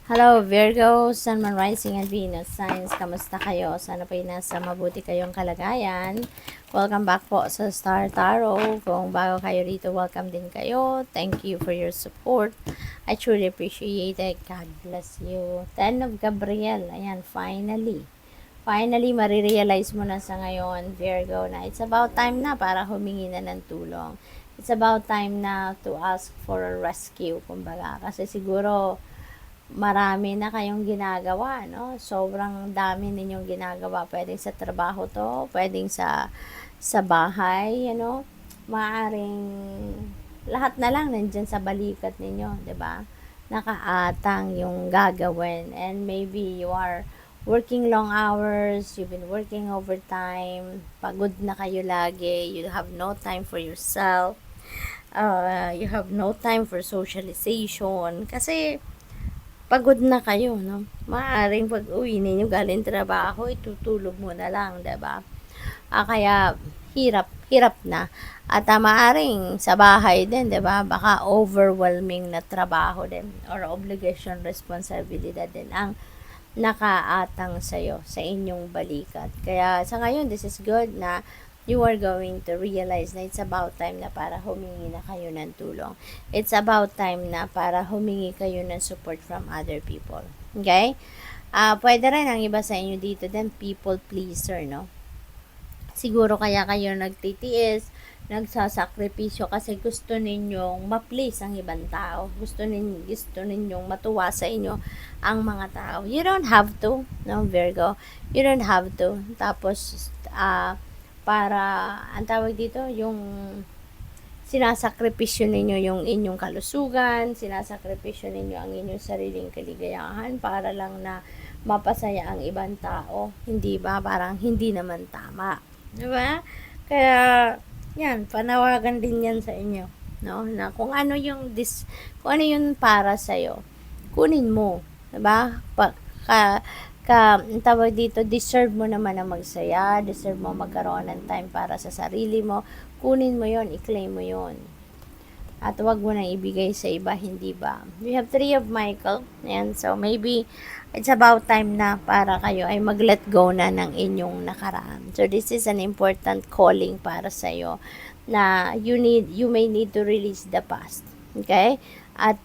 Hello Virgo, Sun, Moon, Rising, and Venus signs. Kamusta kayo? Sana po'y nasa mabuti kayong kalagayan. Welcome back po sa Star Tarot. Kung bago kayo rito, welcome din kayo. Thank you for your support. I truly appreciate it. God bless you. Ten of Gabriel. Ayan, finally. Finally, marirealize mo na sa ngayon, Virgo, na it's about time na para humingi na ng tulong. It's about time na to ask for a rescue, kumbaga. Kasi siguro, marami na kayong ginagawa, no? Sobrang dami ninyong ginagawa. Pwedeng sa trabaho to, pwedeng sa bahay, maaring lahat na lang nandyan sa balikat ninyo, 'di ba? Nakaatang yung gagawin, and maybe you are working long hours, you've been working overtime, pagod na kayo lagi, you have no time for yourself, you have no time for socialization, kasi pagod na kayo, no? Maaaring pag-uwi ninyo galing trabaho, itutulog mo na lang, 'di ba? Kaya hirap na. At maaaring sa bahay din, 'di ba? Baka overwhelming na trabaho din or obligation, responsibilidad din ang nakaatang sa'yo, sa inyong balikat. Kaya sa ngayon, this is good na you are going to realize na it's about time na para humingi na kayo ng tulong. It's about time na para humingi kayo ng support from other people. Okay? Pwede rin ang iba sa inyo dito din, people pleaser, no? Siguro kaya kayo nagtitiis, nagsasakripisyo kasi gusto ninyong ma-please ang ibang tao. Gusto ninyong matuwa sa inyo ang mga tao. You don't have to, no, Virgo. You don't have to. Tapos, para, ang tawag dito, yung sinasakripisyo ninyo yung inyong kalusugan, sinasakripisyo ninyo ang inyong sariling kaligayahan para lang na mapasaya ang ibang tao. Hindi ba? Parang hindi naman tama. Diba? Kaya, yan, panawagan din yan sa inyo. No? Na kung ano yung kung ano yung para sa'yo, kunin mo. Diba? Ang tawag dito, deserve mo naman na magsaya, deserve mo magkaroon ng time para sa sarili mo. Kunin mo yon, i-claim mo yon. At wag mo nang ibigay sa iba, hindi ba? We have 3 of Michael. Ayan, so maybe it's about time na para kayo ay mag-let go na ng inyong nakaraan. So this is an important calling para sa iyo na you may need to release the past. Okay? At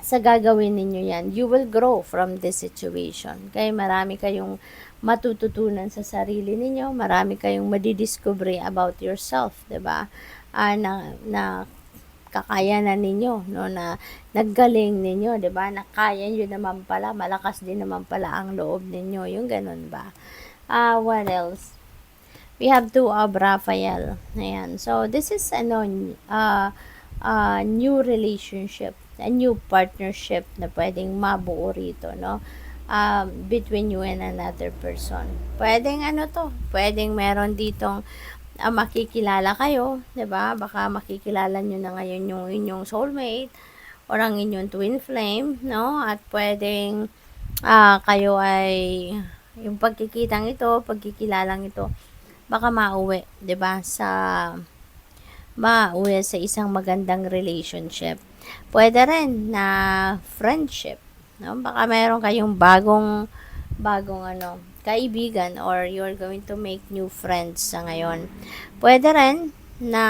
sa gagawin ninyo yan, you will grow from this situation. Okay? Marami kayong matututunan sa sarili ninyo, marami kayong madidiscovery about yourself, 'di ba? Na kakayanan ninyo, no, na naggaling ninyo, 'di ba? Na kaya niyo naman pala, malakas din naman pala ang loob ninyo, yung ganun ba? What else? We have 2 of Raphael. Ayan. So this is new relationship, a new partnership na pwedeng mabuo rito, no? Between you and another person. Pwedeng pwedeng meron ditong makikilala kayo, 'di ba? Baka makikilala niyo na ngayon yung inyong soulmate or ang inyong twin flame, no? At pwedeng kayo ay yung pagkikilalang ito, baka mauwi sa isang magandang relationship. Pwede rin na friendship, no? Baka meron kayong bagong kaibigan, or you're going to make new friends sa ngayon. Pwede rin na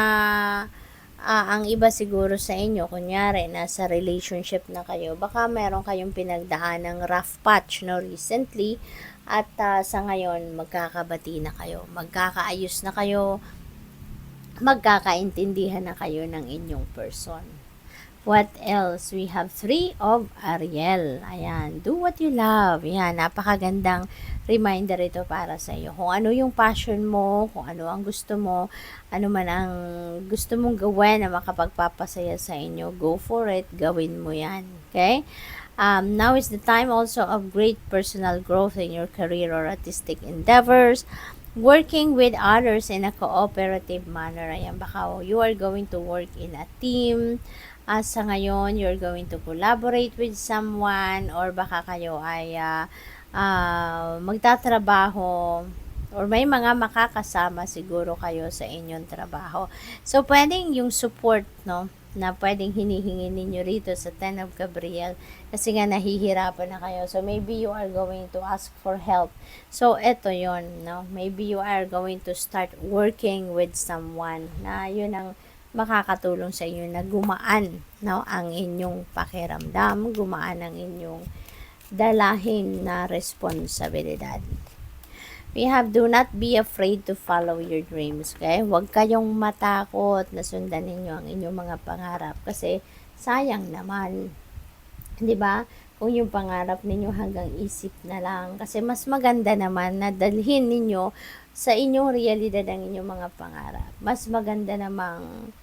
ang iba siguro sa inyo, kunyari, nasa relationship na kayo, baka meron kayong pinagdaan ng rough patch, no, recently, at sa ngayon, magkakabati na kayo, magkakaayos na kayo, magkakaintindihan na kayo ng inyong person. What else? We have 3 of Ariel. Ayan. Do what you love. Ayan. Napakagandang reminder ito para sa iyo. Kung ano yung passion mo, kung ano ang gusto mo, ano man ang gusto mong gawin na makapagpapasaya sa inyo, go for it. Gawin mo yan. Okay? Now is the time also of great personal growth in your career or artistic endeavors. Working with others in a cooperative manner. Ayan, baka you are going to work in a team. Sa ngayon, you're going to collaborate with someone, or baka kayo ay magtatrabaho, or may mga makakasama siguro kayo sa inyong trabaho. So, pwedeng yung support, no, na pwedeng hinihingi ninyo rito sa Ten of Gabriel kasi nga nahihirapan na kayo. So, maybe you are going to ask for help. So, eto yon, no? Maybe you are going to start working with someone na yun ang makakatulong sa inyo na gumaan, no? Ang inyong pakiramdam, gumaan ang inyong dalahin na responsibilidad. We have, do not be afraid to follow your dreams, okay? Huwag kayong matakot na sundan ninyo ang inyong mga pangarap kasi sayang naman, di ba? Kung yung pangarap ninyo hanggang isip na lang, kasi mas maganda naman na dalhin ninyo sa inyong realidad ang inyong mga pangarap. Mas maganda namang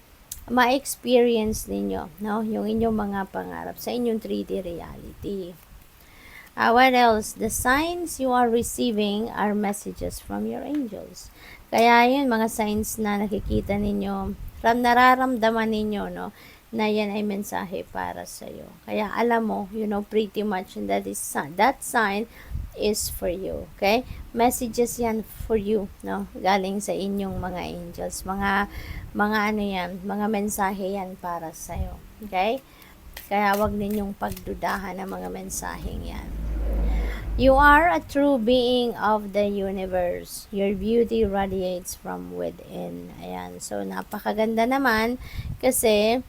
ma-experience ninyo, no? Yung inyong mga pangarap sa inyong 3D reality. What else? The signs you are receiving are messages from your angels. Kaya yun, mga signs na nakikita ninyo, nararamdaman ninyo, no, na yan ay mensahe para sa iyo. Kaya alam mo, you know, pretty much that sign is for you. Okay? Messages yan for you, no? Galing sa inyong mga angels. Mga ano yan, mga mensahe yan para sa iyo. Okay? Kaya wag ninyong pagdudahan ang mga mensaheng yan. You are a true being of the universe. Your beauty radiates from within. Ayan. So, napakaganda naman kasi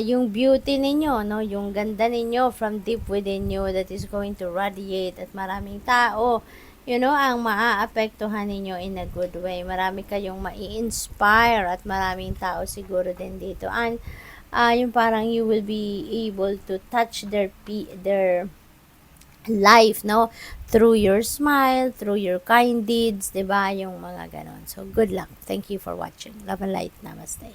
yung beauty ninyo, no, yung ganda ninyo from deep within you that is going to radiate at maraming tao, you know, ang maaapektuhan ninyo in a good way. Marami kayong mai-inspire at maraming tao siguro din dito. And yung parang you will be able to touch their life, no? Through your smile, through your kind deeds, 'di ba? Yung mga ganon. So, good luck. Thank you for watching. Love and light. Namaste.